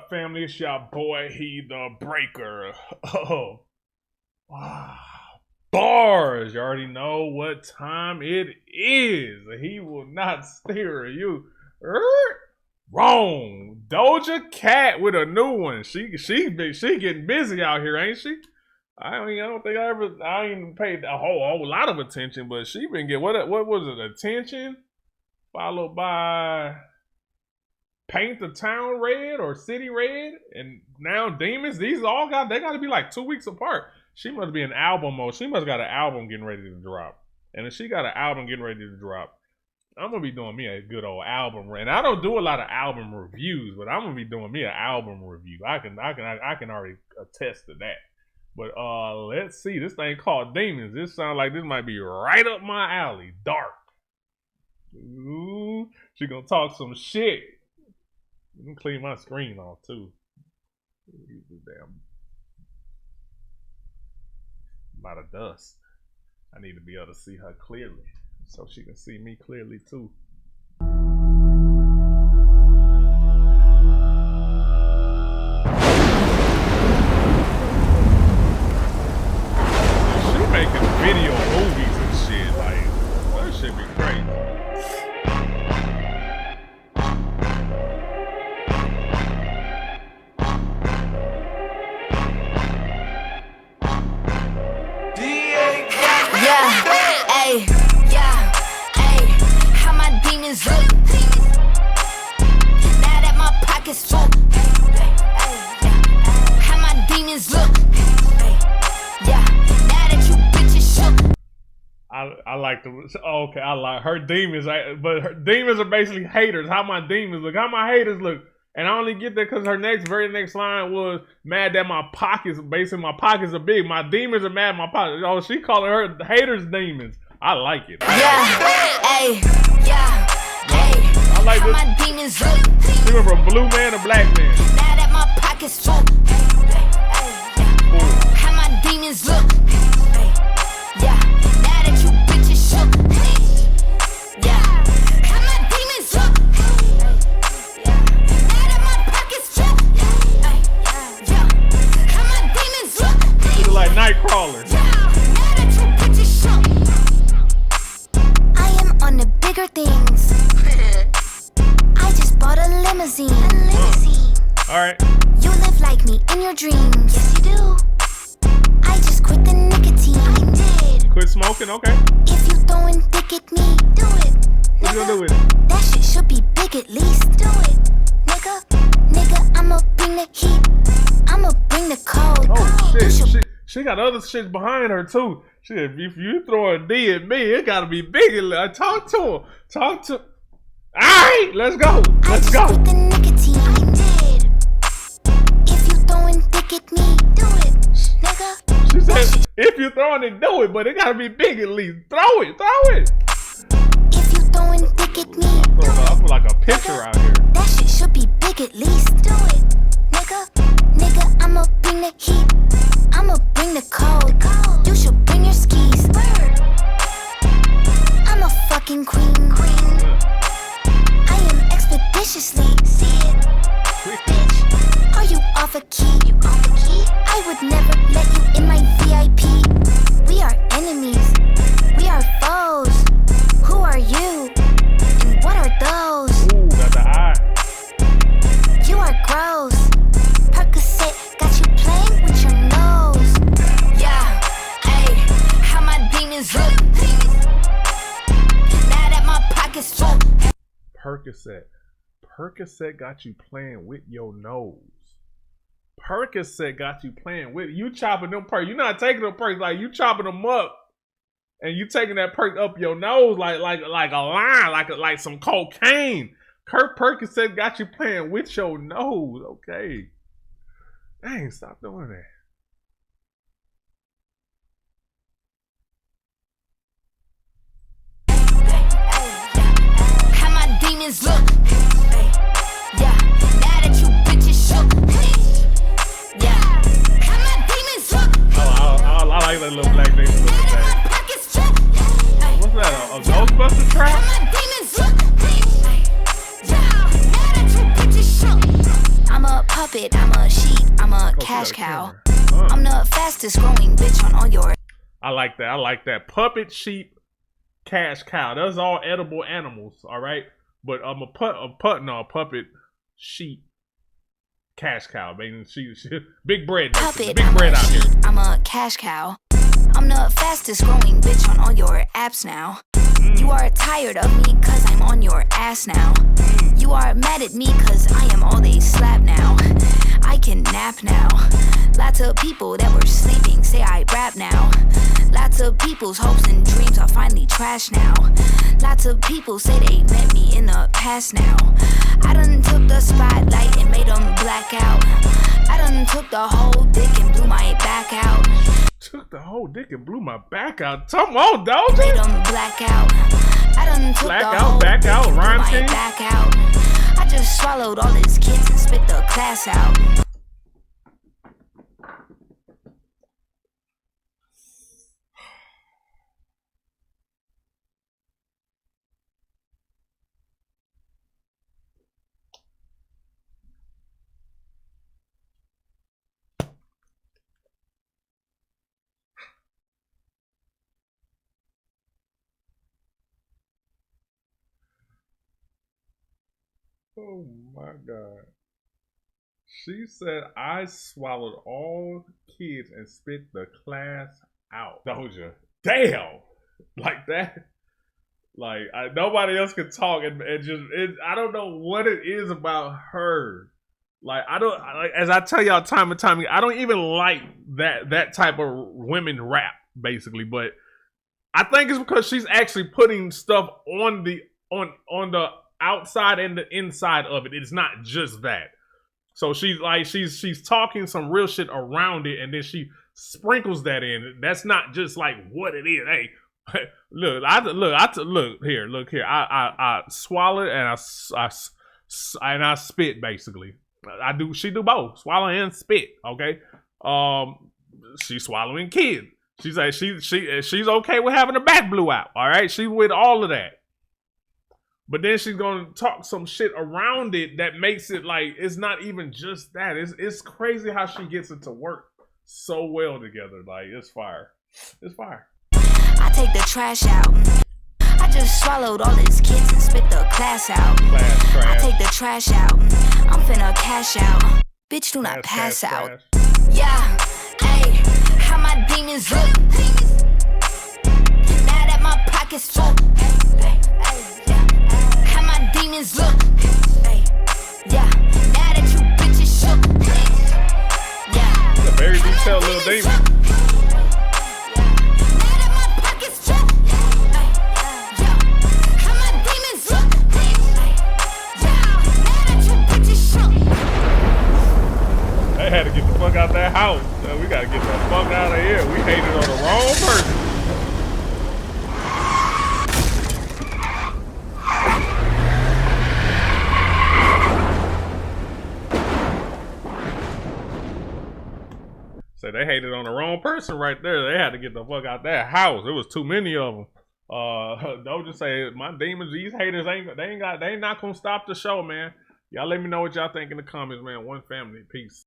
up, family? It's your boy, He the Breaker. Oh, wow. Bars. You already know what time it is. He will not steer you. Wrong. Doja Cat with a new one. She getting busy out here, ain't she? I don't think I ain't paid a whole lot of attention, but she been getting what was it? Attention, followed by Paint the Town Red or City Red, and now Demons. These all got to be like 2 weeks apart. She must be in album mode. She must got an album getting ready to drop, and if she got an album getting ready to drop, I'm gonna be doing me a good old album. And I don't do a lot of album reviews, but I'm gonna be doing me an album review. I can already attest to that. But let's see. This thing called Demons. This sounds like this might be right up my alley. Dark. Ooh, she gonna talk some shit. Let me clean my screen off too. Damn. A lot of dust. I need to be able to see her clearly so she can see me clearly too. She making video movies and shit. Like, that shit be crazy. How my demons look. Now that my pocket's full. How my demons look. Yeah, now that you bitches shook. I like the okay. I like her demons, but her demons are basically haters. How my demons look. How my haters look. And I only get that because her very next line was mad that my pockets, basically my pockets are big. My demons are mad at my pockets. Oh, she calling her haters demons. I like it. I like this. My demons look. She went from blue man to black man. Now that my pockets full. How my demons look. Yeah, now that you bitches shook. Yeah, how my demons look. Now that my pockets full. Yeah, how my demons look. She look like Nightcrawler. On the bigger things. I just bought a limousine. Alright. You live like me in your dreams. Yes, you do. I just quit the nicotine. I did. Quit smoking, okay. If you throwing dick at me, do it. What you gonna do with it? That shit should be big at least. Do it. Nigga, I'ma bring the heat. I'ma bring the cold. Oh shit, she got other shit behind her too. Shit, if you throw a D at me, it gotta be big. Talk to her. Alright, let's go. Let's go. With the nicotine, I did. If you throwing dick at me, do it, nigga. She said, if you throwing it, do it, but it gotta be big at least. Throw it. If you throwing dick at me, I feel like a pitcher out here. That shit should be big at least. Do it, nigga, I'ma bring the heat. I'ma bring the cold. You should bring your skis. I'm a fucking queen. I am expeditiously. See it, bitch. Are you off a key? I would never let you in my VIP. We are enemies. We are foes. Who are you? And what are those? Ooh, got the eye. You are gross. Percocet got you playing with your nose. Yeah, ayy, how my demons look. Now that my pocket's full. Percocet got you playing with your nose. Percocet got you playing with you chopping them perks. You're not taking them perks, like you chopping them up, and you taking that perk up your nose like a line, like some cocaine. Percocet got you playing with your nose. Okay. Dang, stop doing that. How my demons look. Yeah, now that you bitches shook. Yeah, how my demons look. Oh, I like that little black nigga looking thing. What's that? A Ghostbuster trap? How my demons look. Yeah, now that you bitches shook. I'm a puppet, I'm a sheep, I'm a cash cow. I'm the fastest growing bitch on all your. I like that. I like that. Puppet, sheep, cash cow. Those are all edible animals, all right? But I'm a puppet, sheep, cash cow. Man, she big bread. Puppet, big bread out sheep, here. I'm a cash cow. I'm the fastest growing bitch on all your apps now. You are tired of me cause I'm on your ass now. You are mad at me cause I am all they slap now. I can nap now. Lots of people that were sleeping say I rap now. Lots of people's hopes and dreams are finally trash now. Lots of people say they met me in the past now. I done took the spotlight and made them black out. I done took the whole dick and blew my back out. Took the whole dick and blew my back out. Come on, Doja. Made them black out. I done took black the out, whole back dick out, and blew rhyme my king. back out. I just swallowed all his kids and spit the class out. Oh my God. She said I swallowed all kids and spit the class out. Doja. Damn. Like that. Like nobody else can talk and just I don't know what it is about her. Like as I tell y'all time and time again, I don't even like that type of women rap, basically, but I think it's because she's actually putting stuff on the outside and the inside of it. It's not just that. So she's talking some real shit around it, and then she sprinkles that in. That's not just like what it is. Hey, look here. I swallow it and I spit basically. She do both, swallow and spit. Okay, she's swallowing kids. She's like she's okay with having her back blew out. All right, she's with all of that. But then she's gonna talk some shit around it that makes it like it's not even just that. It's crazy how she gets it to work so well together. Like it's fire. It's fire. I take the trash out. I just swallowed all his kids and spit the class out. I take the trash out. I'm finna cash out. Bitch, do not pass out. Yeah, hey, how my demons look. Now that my pocket's full. Demons look, hey, yeah. Now that you bitches shook, yeah. It's a very detailed little demon. Now that my pockets check, yeah. How my demons look, yeah. Now that you bitches shook. They had to get the fuck out that house. We gotta get the fuck out of here. We hated on the wrong person. So they hated on the wrong person right there. They had to get the fuck out that house. There was too many of them. Doja say my demons, these haters ain't not gonna stop the show, man. Y'all let me know what y'all think in the comments, man. One family, peace.